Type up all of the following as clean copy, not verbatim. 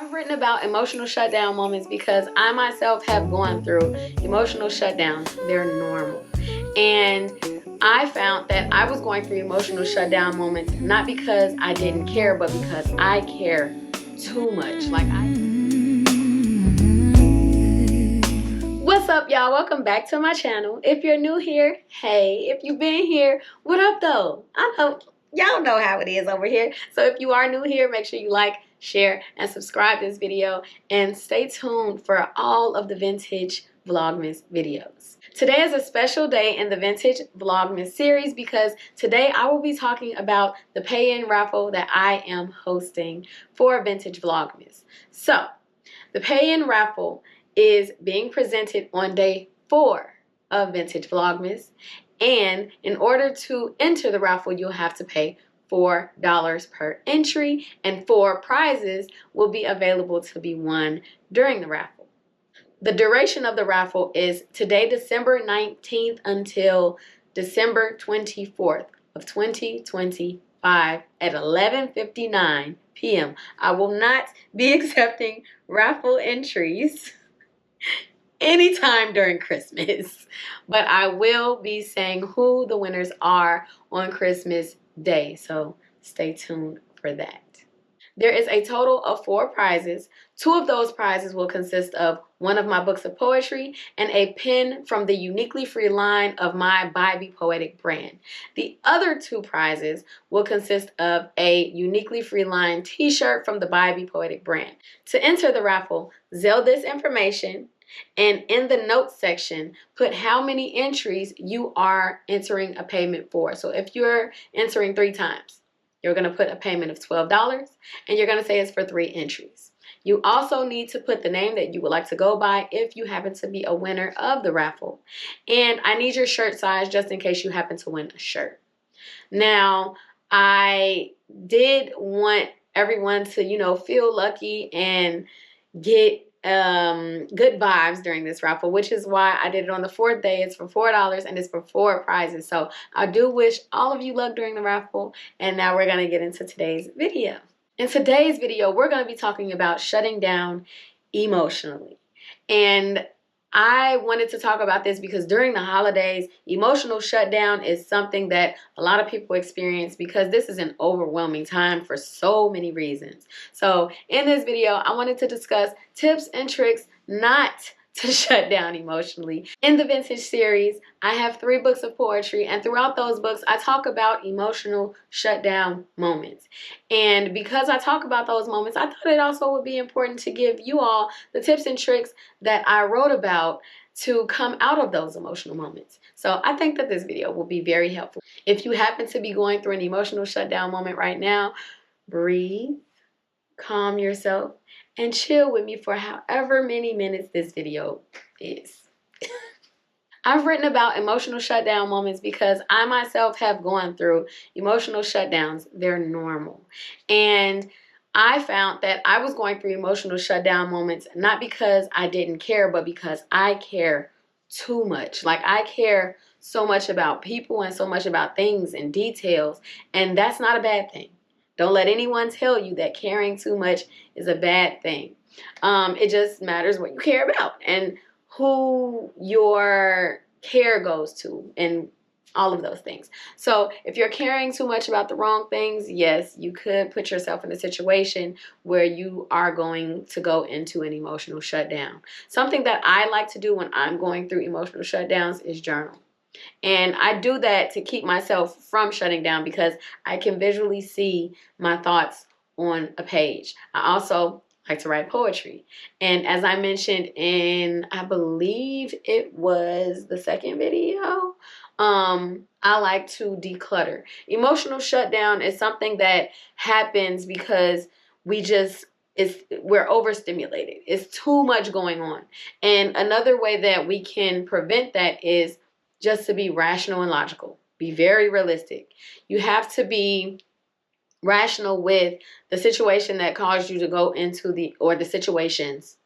I've written about emotional shutdown moments because I myself have gone through emotional shutdowns. They're normal. And I found that I was going through emotional shutdown moments not because I didn't care, but because I care too much. What's up, y'all? Welcome back to my channel. If you're new here, hey. If you've been here, what up though? I know y'all know how it is over here. So if you are new here, make sure you like, share, and subscribe to this video, and stay tuned for all of the vintage Vlogmas videos. Today is a special day in the vintage Vlogmas series because today I will be talking about the pay-in raffle that I am hosting for vintage Vlogmas. So the pay-in raffle is being presented on day 4 of vintage Vlogmas, and in order to enter the raffle you'll have to pay $4 per entry, and 4 prizes will be available to be won during the raffle. The duration of the raffle is today, December 19th, until December 24th of 2025 at 11:59 p.m. I will not be accepting raffle entries anytime during Christmas, but I will be saying who the winners are on Christmas Day, so stay tuned for that. There is a total of 4 prizes. 2 of those prizes will consist of one of my books of poetry and a pen from the uniquely free line of my by B.Poetique brand. The other 2 prizes will consist of a uniquely free line t-shirt from the by B.Poetique brand. To enter the raffle, Zelle this information, and in the notes section, put how many entries you are entering a payment for. So if you're entering 3 times, you're going to put a payment of $12, and you're going to say it's for 3 entries. You also need to put the name that you would like to go by if you happen to be a winner of the raffle. And I need your shirt size just in case you happen to win a shirt. Now, I did want everyone to, feel lucky and get good vibes during this raffle, which is why I did it on the 4th day. It's for $4 and it's for 4 prizes. So I do wish all of you luck during the raffle. And now we're going to get into today's video. In today's video, we're going to be talking about shutting down emotionally. And I wanted to talk about this because during the holidays, emotional shutdown is something that a lot of people experience because this is an overwhelming time for so many reasons. So in this video, I wanted to discuss tips and tricks not to shut down emotionally. In the vintage series, I have 3 books of poetry, and throughout those books, I talk about emotional shutdown moments. And because I talk about those moments, I thought it also would be important to give you all the tips and tricks that I wrote about to come out of those emotional moments. So I think that this video will be very helpful. If you happen to be going through an emotional shutdown moment right now, breathe, calm yourself, and chill with me for however many minutes this video is. I've written about emotional shutdown moments because I myself have gone through emotional shutdowns. They're normal. And I found that I was going through emotional shutdown moments not because I didn't care, but because I care too much. Like, I care so much about people and so much about things and details, and that's not a bad thing. Don't let anyone tell you that caring too much is a bad thing. It just matters what you care about and who your care goes to and all of those things. So if you're caring too much about the wrong things, yes, you could put yourself in a situation where you are going to go into an emotional shutdown. Something that I like to do when I'm going through emotional shutdowns is journal. And I do that to keep myself from shutting down because I can visually see my thoughts on a page. I also like to write poetry. And as I mentioned in, I believe it was the 2nd video, I like to declutter. Emotional shutdown is something that happens because we're overstimulated. It's too much going on. And another way that we can prevent that is just to be rational and logical. Be very realistic. You have to be rational with the situation that caused you to go into the situations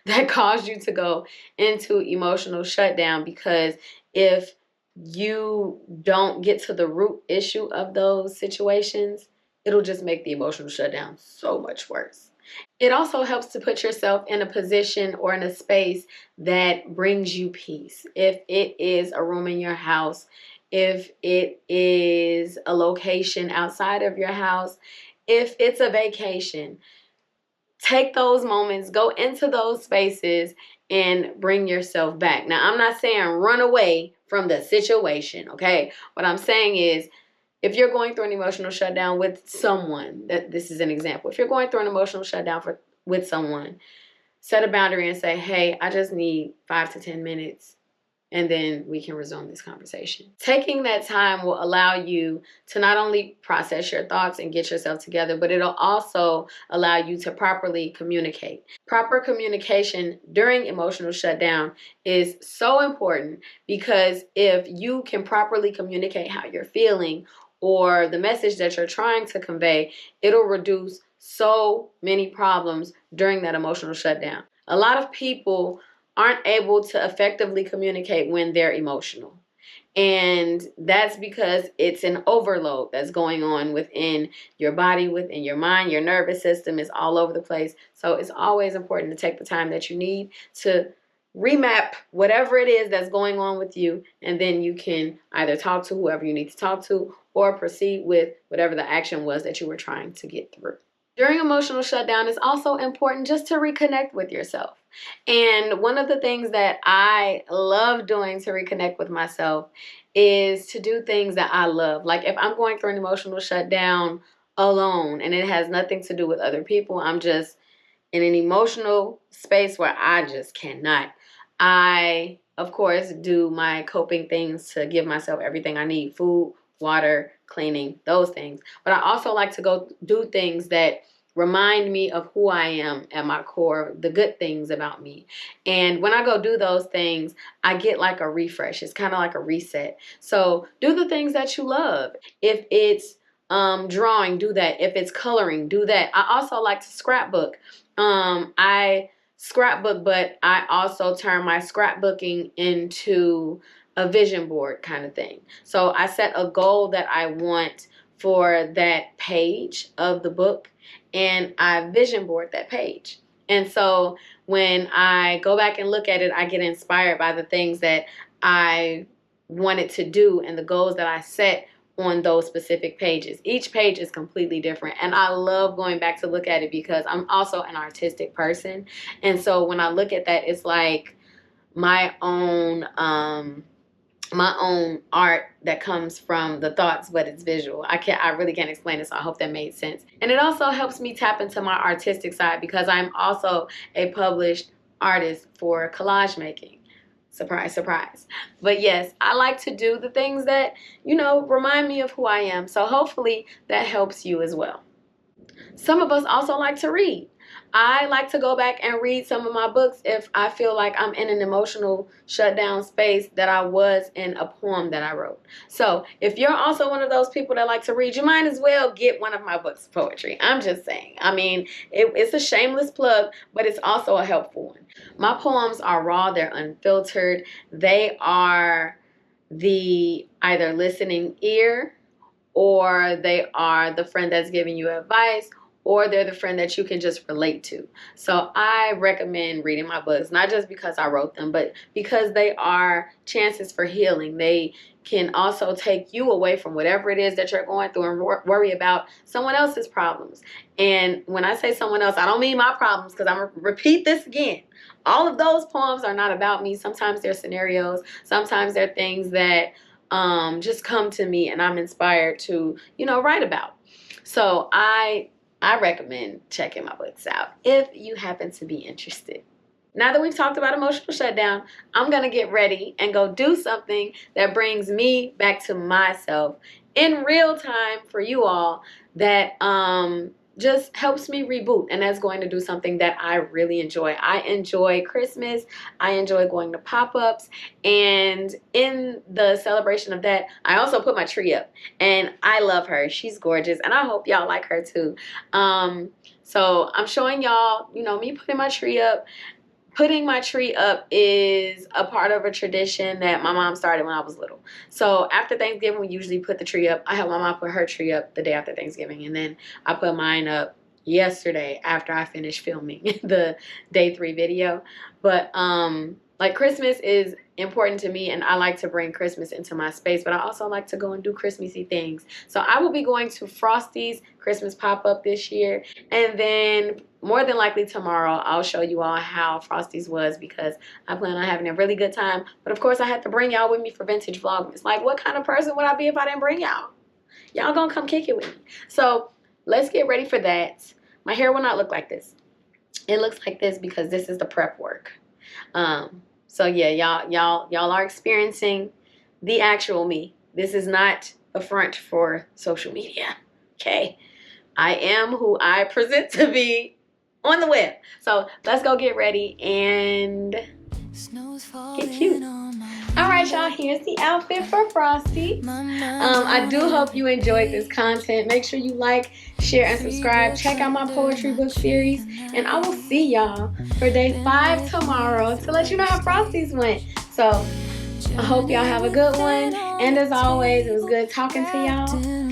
that caused you to go into emotional shutdown, because if you don't get to the root issue of those situations, it'll just make the emotional shutdown so much worse. It also helps to put yourself in a position or in a space that brings you peace. If it is a room in your house, if it is a location outside of your house, if it's a vacation, take those moments, go into those spaces, and bring yourself back. Now, I'm not saying run away from the situation, okay? What I'm saying is, if you're going through an emotional shutdown with someone, that this is an example. If you're going through an emotional shutdown with someone, set a boundary and say, hey, I just need 5 to 10 minutes, and then we can resume this conversation. Taking that time will allow you to not only process your thoughts and get yourself together, but it'll also allow you to properly communicate. Proper communication during emotional shutdown is so important, because if you can properly communicate how you're feeling or the message that you're trying to convey, it'll reduce so many problems during that emotional shutdown. A lot of people aren't able to effectively communicate when they're emotional. And that's because it's an overload that's going on within your body, within your mind. Your nervous system is all over the place. So it's always important to take the time that you need to remap whatever it is that's going on with you, and then you can either talk to whoever you need to talk to or proceed with whatever the action was that you were trying to get through. During emotional shutdown, it's also important just to reconnect with yourself. And one of the things that I love doing to reconnect with myself is to do things that I love. Like if I'm going through an emotional shutdown alone and it has nothing to do with other people, I'm just in an emotional space where I just cannot. I, of course, do my coping things to give myself everything I need: food, water, cleaning, those things. But I also like to go do things that remind me of who I am at my core, the good things about me. And when I go do those things, I get like a refresh. It's kind of like a reset. So do the things that you love. If it's drawing, do that. If it's coloring, do that. I also like to scrapbook. I scrapbook, but I also turn my scrapbooking into a vision board kind of thing. So I set a goal that I want for that page of the book, and I vision board that page. And so when I go back and look at it, I get inspired by the things that I wanted to do and the goals that I set on those specific pages. Each page is completely different, and I love going back to look at it because I'm also an artistic person. And so when I look at that, it's like my own art that comes from the thoughts, but it's visual. I really can't explain it, so I hope that made sense. And it also helps me tap into my artistic side because I'm also a published artist for collage making. Surprise, surprise. But yes, I like to do the things that, remind me of who I am. So hopefully that helps you as well. Some of us also like to read. I like to go back and read some of my books if I feel like I'm in an emotional shutdown space that I was in a poem that I wrote. So if you're also one of those people that like to read, you might as well get one of my books of poetry. I'm just saying. I mean, it's a shameless plug, but it's also a helpful one. My poems are raw. They're unfiltered. They are the either listening ear, or they are the friend that's giving you advice, or they're the friend that you can just relate to. So I recommend reading my books, not just because I wrote them, but because they are chances for healing. They can also take you away from whatever it is that you're going through and worry about someone else's problems. And when I say someone else, I don't mean my problems, because I'm going to repeat this again. All of those poems are not about me. Sometimes they're scenarios. Sometimes they're things that just come to me and I'm inspired to, write about. So I recommend checking my books out if you happen to be interested. Now that we've talked about emotional shutdown, I'm going to get ready and go do something that brings me back to myself in real time for you all, that just helps me reboot. And that's going to do something that I really enjoy. I enjoy Christmas. I enjoy going to pop-ups. And in the celebration of that, I also put my tree up. And I love her. She's gorgeous. And I hope y'all like her too. So I'm showing y'all, me putting my tree up. Putting my tree up is a part of a tradition that my mom started when I was little. So after Thanksgiving, we usually put the tree up. I help my mom put her tree up the day after Thanksgiving, and then I put mine up yesterday after I finished filming the day 3 video. But like, Christmas is important to me, and I like to bring Christmas into my space, but I also like to go and do Christmassy things. So I will be going to Frosty's Christmas pop-up this year, and then more than likely tomorrow I'll show you all how Frosty's was, because I plan on having a really good time. But of course I had to bring y'all with me for Vintage Vlogmas. Like, what kind of person would I be if I didn't bring y'all? Y'all gonna come kick it with me. So let's get ready for that. My hair will not look like this. It looks like this because this is the prep work. So yeah, y'all are experiencing the actual me. This is not a front for social media. Okay, I am who I present to be on the web. So let's go get ready and get cute. All right, y'all, here's the outfit for Frosty. I do hope you enjoyed this content. Make sure you like, share, and subscribe. Check out my poetry book series, and I will see y'all for day 5 tomorrow to let you know how Frosty's went. So I hope y'all have a good one, and as always, it was good talking to y'all.